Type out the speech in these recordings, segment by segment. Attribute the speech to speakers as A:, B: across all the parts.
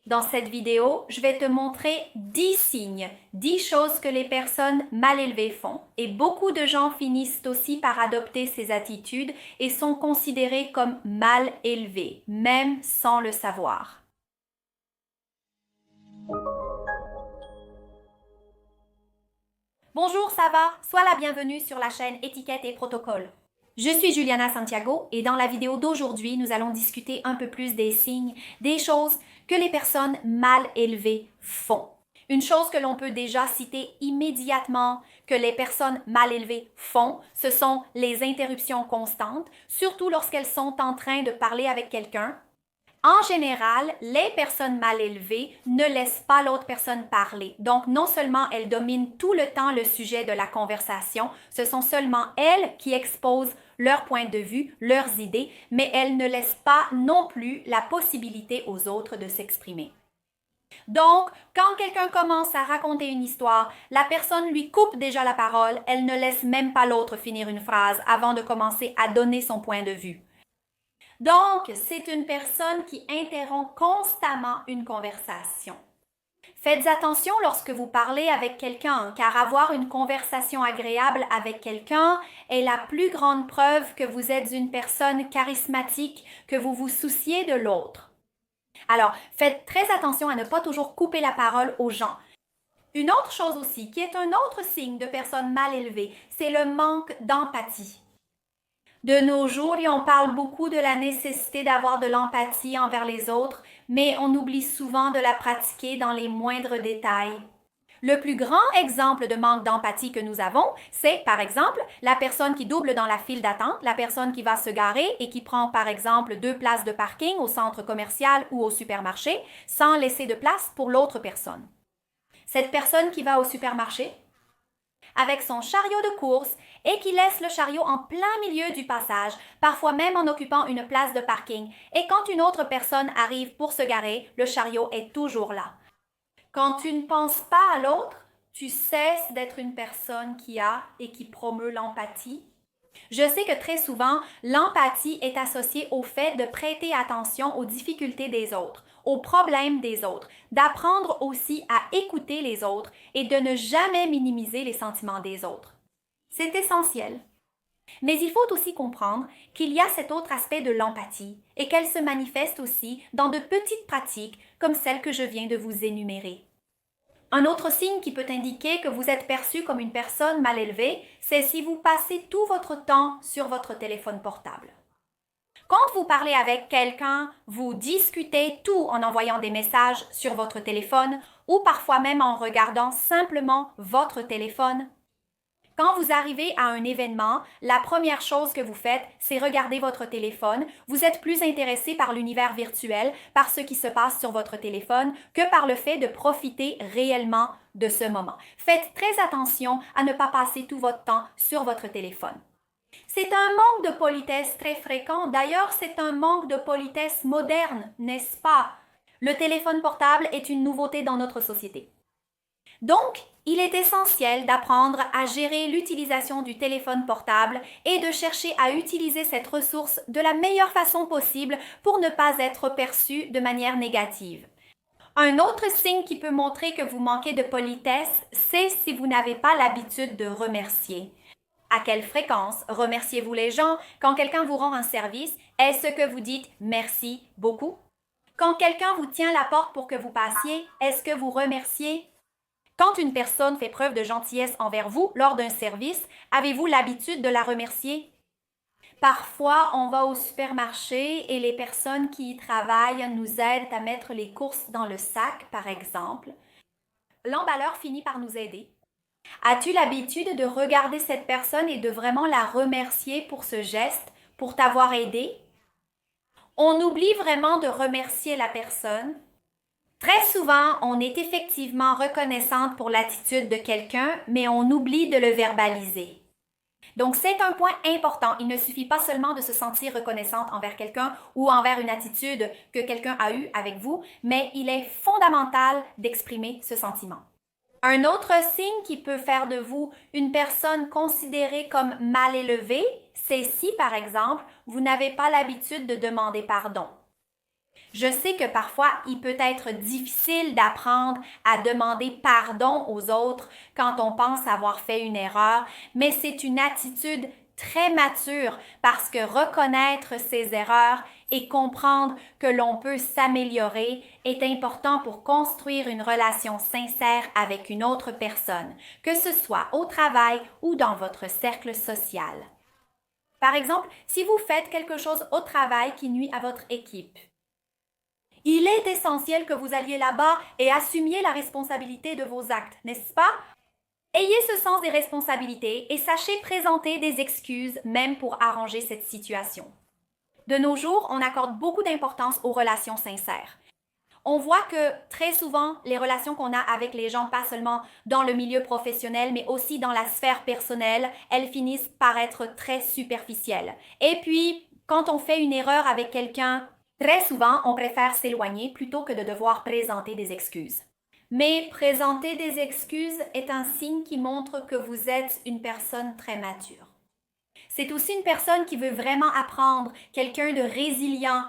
A: Dans cette vidéo, je vais te montrer 10 signes, 10 choses que les personnes mal élevées font. Et beaucoup de gens finissent aussi par adopter ces attitudes et sont considérés comme mal élevés, même sans le savoir. Bonjour, ça va? Sois la bienvenue sur la chaîne Étiquette et Protocole. Je suis Juliana Santiago et dans la vidéo d'aujourd'hui, nous allons discuter un peu plus des signes, des choses que les personnes mal élevées font. Une chose que l'on peut déjà citer immédiatement que les personnes mal élevées font, ce sont les interruptions constantes, surtout lorsqu'elles sont en train de parler avec quelqu'un. En général, les personnes mal élevées ne laissent pas l'autre personne parler. Donc, non seulement elles dominent tout le temps le sujet de la conversation, ce sont seulement elles qui exposent leur point de vue, leurs idées, mais elles ne laissent pas non plus la possibilité aux autres de s'exprimer. Donc, quand quelqu'un commence à raconter une histoire, la personne lui coupe déjà la parole, elle ne laisse même pas l'autre finir une phrase avant de commencer à donner son point de vue. Donc, c'est une personne qui interrompt constamment une conversation. Faites attention lorsque vous parlez avec quelqu'un, car avoir une conversation agréable avec quelqu'un est la plus grande preuve que vous êtes une personne charismatique, que vous vous souciez de l'autre. Alors, faites très attention à ne pas toujours couper la parole aux gens. Une autre chose aussi, qui est un autre signe de personnes mal élevées, c'est le manque d'empathie. De nos jours, on parle beaucoup de la nécessité d'avoir de l'empathie envers les autres, mais on oublie souvent de la pratiquer dans les moindres détails. Le plus grand exemple de manque d'empathie que nous avons, c'est par exemple la personne qui double dans la file d'attente, la personne qui va se garer et qui prend par exemple 2 places de parking au centre commercial ou au supermarché sans laisser de place pour l'autre personne. Cette personne qui va au supermarché avec son chariot de course et qui laisse le chariot en plein milieu du passage, parfois même en occupant une place de parking. Et quand une autre personne arrive pour se garer, le chariot est toujours là. Quand tu ne penses pas à l'autre, tu cesses d'être une personne qui a et qui promeut l'empathie. Je sais que très souvent, l'empathie est associée au fait de prêter attention aux difficultés des autres, aux problèmes des autres, d'apprendre aussi à écouter les autres et de ne jamais minimiser les sentiments des autres. C'est essentiel. Mais il faut aussi comprendre qu'il y a cet autre aspect de l'empathie et qu'elle se manifeste aussi dans de petites pratiques comme celles que je viens de vous énumérer. Un autre signe qui peut indiquer que vous êtes perçu comme une personne mal élevée, c'est si vous passez tout votre temps sur votre téléphone portable. Quand vous parlez avec quelqu'un, vous discutez tout en envoyant des messages sur votre téléphone ou parfois même en regardant simplement votre téléphone. Quand vous arrivez à un événement, la première chose que vous faites, c'est regarder votre téléphone. Vous êtes plus intéressé par l'univers virtuel, par ce qui se passe sur votre téléphone, que par le fait de profiter réellement de ce moment. Faites très attention à ne pas passer tout votre temps sur votre téléphone. C'est un manque de politesse très fréquent. D'ailleurs, c'est un manque de politesse moderne, n'est-ce pas? Le téléphone portable est une nouveauté dans notre société. Donc, il est essentiel d'apprendre à gérer l'utilisation du téléphone portable et de chercher à utiliser cette ressource de la meilleure façon possible pour ne pas être perçu de manière négative. Un autre signe qui peut montrer que vous manquez de politesse, c'est si vous n'avez pas l'habitude de remercier. À quelle fréquence remerciez-vous les gens? Quand quelqu'un vous rend un service, est-ce que vous dites merci beaucoup? Quand quelqu'un vous tient la porte pour que vous passiez, est-ce que vous remerciez? Quand une personne fait preuve de gentillesse envers vous lors d'un service, avez-vous l'habitude de la remercier? Parfois, on va au supermarché et les personnes qui y travaillent nous aident à mettre les courses dans le sac, par exemple. L'emballeur finit par nous aider. As-tu l'habitude de regarder cette personne et de vraiment la remercier pour ce geste, pour t'avoir aidé? On oublie vraiment de remercier la personne. Très souvent, on est effectivement reconnaissante pour l'attitude de quelqu'un, mais on oublie de le verbaliser. Donc, c'est un point important. Il ne suffit pas seulement de se sentir reconnaissante envers quelqu'un ou envers une attitude que quelqu'un a eue avec vous, mais il est fondamental d'exprimer ce sentiment. Un autre signe qui peut faire de vous une personne considérée comme mal élevée, c'est si, par exemple, vous n'avez pas l'habitude de demander pardon. Je sais que parfois, il peut être difficile d'apprendre à demander pardon aux autres quand on pense avoir fait une erreur, mais c'est une attitude très mature parce que reconnaître ses erreurs et comprendre que l'on peut s'améliorer est important pour construire une relation sincère avec une autre personne, que ce soit au travail ou dans votre cercle social. Par exemple, si vous faites quelque chose au travail qui nuit à votre équipe, il est essentiel que vous alliez là-bas et assumiez la responsabilité de vos actes, n'est-ce pas? Ayez ce sens des responsabilités et sachez présenter des excuses même pour arranger cette situation. De nos jours, on accorde beaucoup d'importance aux relations sincères. On voit que très souvent, les relations qu'on a avec les gens, pas seulement dans le milieu professionnel, mais aussi dans la sphère personnelle, elles finissent par être très superficielles. Et puis, quand on fait une erreur avec quelqu'un, très souvent, on préfère s'éloigner plutôt que de devoir présenter des excuses. Mais présenter des excuses est un signe qui montre que vous êtes une personne très mature. C'est aussi une personne qui veut vraiment apprendre, quelqu'un de résilient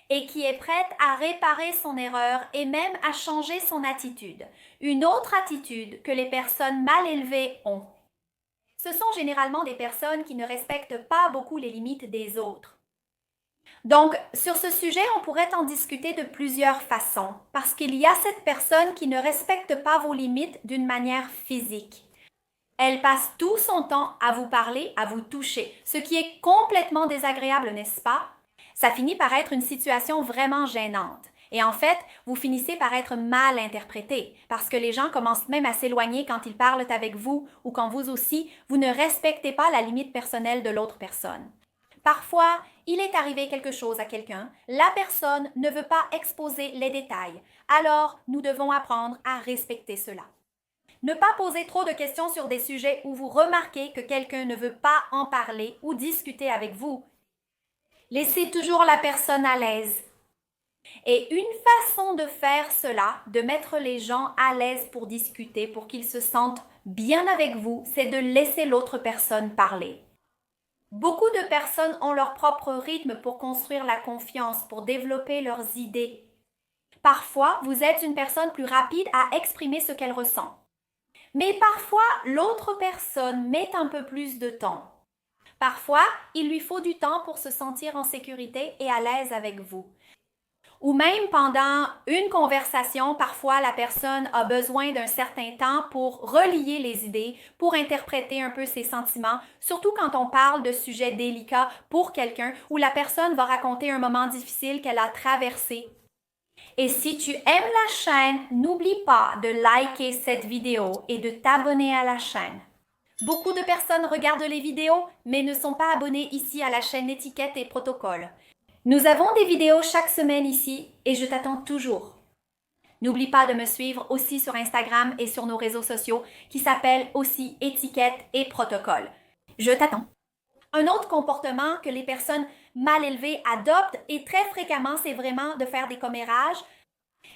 A: et qui est prête à réparer son erreur et même à changer son attitude. Une autre attitude que les personnes mal élevées ont. Ce sont généralement des personnes qui ne respectent pas beaucoup les limites des autres. Donc, sur ce sujet, on pourrait en discuter de plusieurs façons, parce qu'il y a cette personne qui ne respecte pas vos limites d'une manière physique. Elle passe tout son temps à vous parler, à vous toucher, ce qui est complètement désagréable, n'est-ce pas? Ça finit par être une situation vraiment gênante. Et en fait, vous finissez par être mal interprété, parce que les gens commencent même à s'éloigner quand ils parlent avec vous ou quand vous aussi, vous ne respectez pas la limite personnelle de l'autre personne. Parfois, il est arrivé quelque chose à quelqu'un, la personne ne veut pas exposer les détails, alors nous devons apprendre à respecter cela. Ne pas poser trop de questions sur des sujets où vous remarquez que quelqu'un ne veut pas en parler ou discuter avec vous. Laissez toujours la personne à l'aise. Et une façon de faire cela, de mettre les gens à l'aise pour discuter, pour qu'ils se sentent bien avec vous, c'est de laisser l'autre personne parler. Beaucoup de personnes ont leur propre rythme pour construire la confiance, pour développer leurs idées. Parfois, vous êtes une personne plus rapide à exprimer ce qu'elle ressent. Mais parfois, l'autre personne met un peu plus de temps. Parfois, il lui faut du temps pour se sentir en sécurité et à l'aise avec vous. Ou même pendant une conversation, parfois la personne a besoin d'un certain temps pour relier les idées, pour interpréter un peu ses sentiments, surtout quand on parle de sujets délicats pour quelqu'un où la personne va raconter un moment difficile qu'elle a traversé. Et si tu aimes la chaîne, n'oublie pas de liker cette vidéo et de t'abonner à la chaîne. Beaucoup de personnes regardent les vidéos, mais ne sont pas abonnées ici à la chaîne Étiquette et Protocole. Nous avons des vidéos chaque semaine ici et je t'attends toujours. N'oublie pas de me suivre aussi sur Instagram et sur nos réseaux sociaux qui s'appellent aussi Étiquette et Protocole. Je t'attends. Un autre comportement que les personnes mal élevées adoptent et très fréquemment, c'est vraiment de faire des commérages.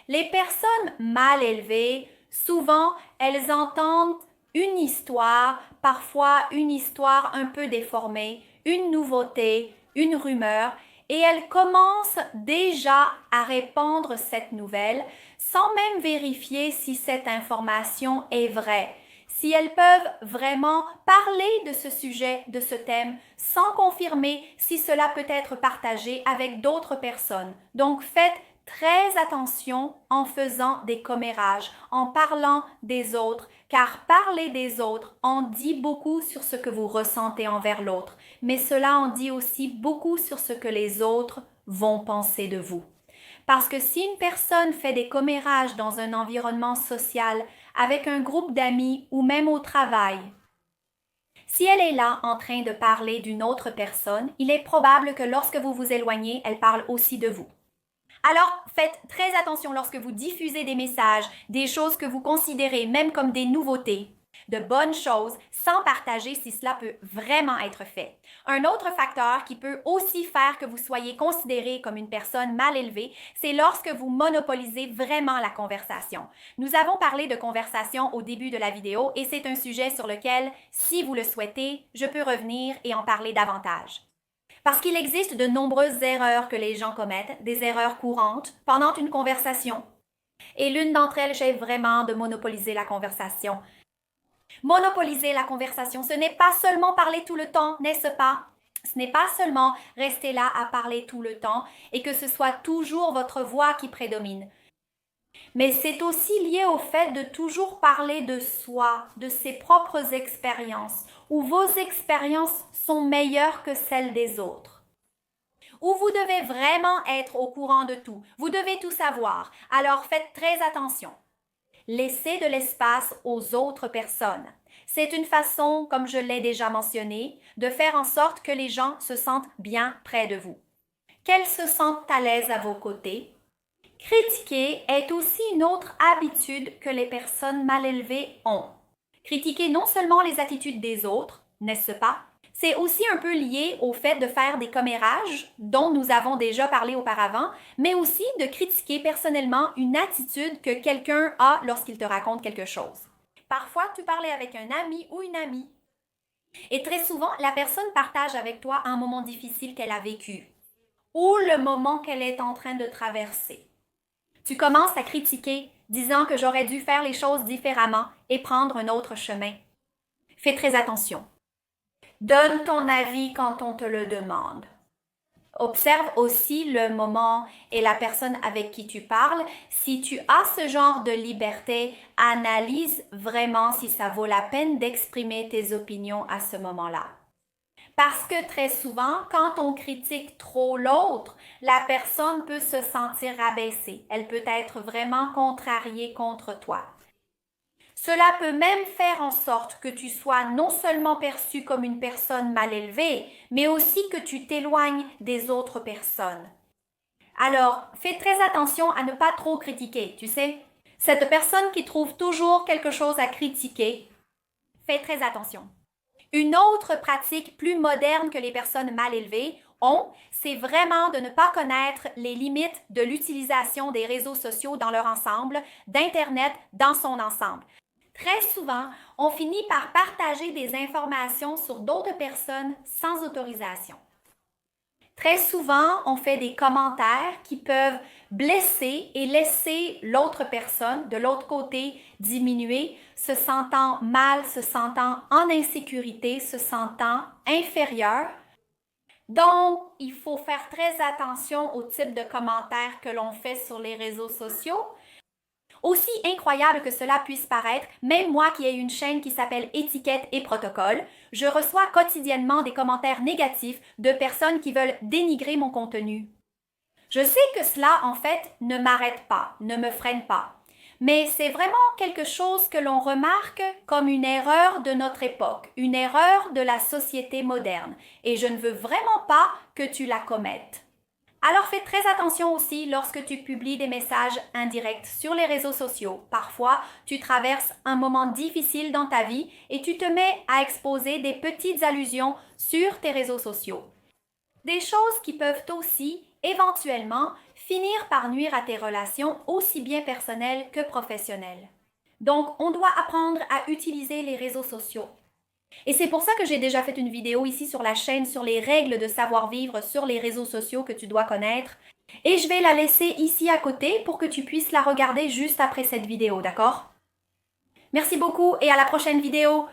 A: Les personnes mal élevées, souvent, elles entendent une histoire, parfois une histoire un peu déformée, une nouveauté, une rumeur, et elles commencent déjà à répandre cette nouvelle sans même vérifier si cette information est vraie. Si elles peuvent vraiment parler de ce sujet, de ce thème, sans confirmer si cela peut être partagé avec d'autres personnes. Donc, faites très attention en faisant des commérages, en parlant des autres, car parler des autres en dit beaucoup sur ce que vous ressentez envers l'autre, mais cela en dit aussi beaucoup sur ce que les autres vont penser de vous. Parce que si une personne fait des commérages dans un environnement social, avec un groupe d'amis ou même au travail, si elle est là en train de parler d'une autre personne, il est probable que lorsque vous vous éloignez, elle parle aussi de vous. Alors, faites très attention lorsque vous diffusez des messages, des choses que vous considérez même comme des nouveautés, de bonnes choses, sans partager si cela peut vraiment être fait. Un autre facteur qui peut aussi faire que vous soyez considéré comme une personne mal élevée, c'est lorsque vous monopolisez vraiment la conversation. Nous avons parlé de conversation au début de la vidéo et c'est un sujet sur lequel, si vous le souhaitez, je peux revenir et en parler davantage. Parce qu'il existe de nombreuses erreurs que les gens commettent, des erreurs courantes, pendant une conversation. Et l'une d'entre elles, c'est vraiment de monopoliser la conversation. Monopoliser la conversation, ce n'est pas seulement parler tout le temps, n'est-ce pas? Ce n'est pas seulement rester là à parler tout le temps et que ce soit toujours votre voix qui prédomine. Mais c'est aussi lié au fait de toujours parler de soi, de ses propres expériences, où vos expériences sont meilleures que celles des autres. Où vous devez vraiment être au courant de tout, vous devez tout savoir, alors faites très attention. Laissez de l'espace aux autres personnes. C'est une façon, comme je l'ai déjà mentionné, de faire en sorte que les gens se sentent bien près de vous, qu'elles se sentent à l'aise à vos côtés. Critiquer est aussi une autre habitude que les personnes mal élevées ont. Critiquer non seulement les attitudes des autres, n'est-ce pas? C'est aussi un peu lié au fait de faire des commérages, dont nous avons déjà parlé auparavant, mais aussi de critiquer personnellement une attitude que quelqu'un a lorsqu'il te raconte quelque chose. Parfois, tu parlais avec un ami ou une amie. Et très souvent, la personne partage avec toi un moment difficile qu'elle a vécu ou le moment qu'elle est en train de traverser. Tu commences à critiquer, disant que j'aurais dû faire les choses différemment et prendre un autre chemin. Fais très attention. Donne ton avis quand on te le demande. Observe aussi le moment et la personne avec qui tu parles. Si tu as ce genre de liberté, analyse vraiment si ça vaut la peine d'exprimer tes opinions à ce moment-là. Parce que très souvent, quand on critique trop l'autre, la personne peut se sentir rabaissée. Elle peut être vraiment contrariée contre toi. Cela peut même faire en sorte que tu sois non seulement perçu comme une personne mal élevée, mais aussi que tu t'éloignes des autres personnes. Alors, fais très attention à ne pas trop critiquer, tu sais. Cette personne qui trouve toujours quelque chose à critiquer, fais très attention. Une autre pratique plus moderne que les personnes mal élevées ont, c'est vraiment de ne pas connaître les limites de l'utilisation des réseaux sociaux dans leur ensemble, d'Internet dans son ensemble. Très souvent, on finit par partager des informations sur d'autres personnes sans autorisation. Très souvent, on fait des commentaires qui peuvent blesser et laisser l'autre personne de l'autre côté diminuer, se sentant mal, se sentant en insécurité, se sentant inférieur. Donc, il faut faire très attention au type de commentaires que l'on fait sur les réseaux sociaux. Aussi incroyable que cela puisse paraître, même moi qui ai une chaîne qui s'appelle Étiquette et Protocole, je reçois quotidiennement des commentaires négatifs de personnes qui veulent dénigrer mon contenu. Je sais que cela, en fait, ne m'arrête pas, ne me freine pas. Mais c'est vraiment quelque chose que l'on remarque comme une erreur de notre époque, une erreur de la société moderne. Et je ne veux vraiment pas que tu la commettes. Alors fais très attention aussi lorsque tu publies des messages indirects sur les réseaux sociaux. Parfois, tu traverses un moment difficile dans ta vie et tu te mets à exposer des petites allusions sur tes réseaux sociaux. Des choses qui peuvent aussi, éventuellement, finir par nuire à tes relations aussi bien personnelles que professionnelles. Donc, on doit apprendre à utiliser les réseaux sociaux. Et c'est pour ça que j'ai déjà fait une vidéo ici sur la chaîne sur les règles de savoir-vivre sur les réseaux sociaux que tu dois connaître. Et je vais la laisser ici à côté pour que tu puisses la regarder juste après cette vidéo, d'accord? Merci beaucoup et à la prochaine vidéo.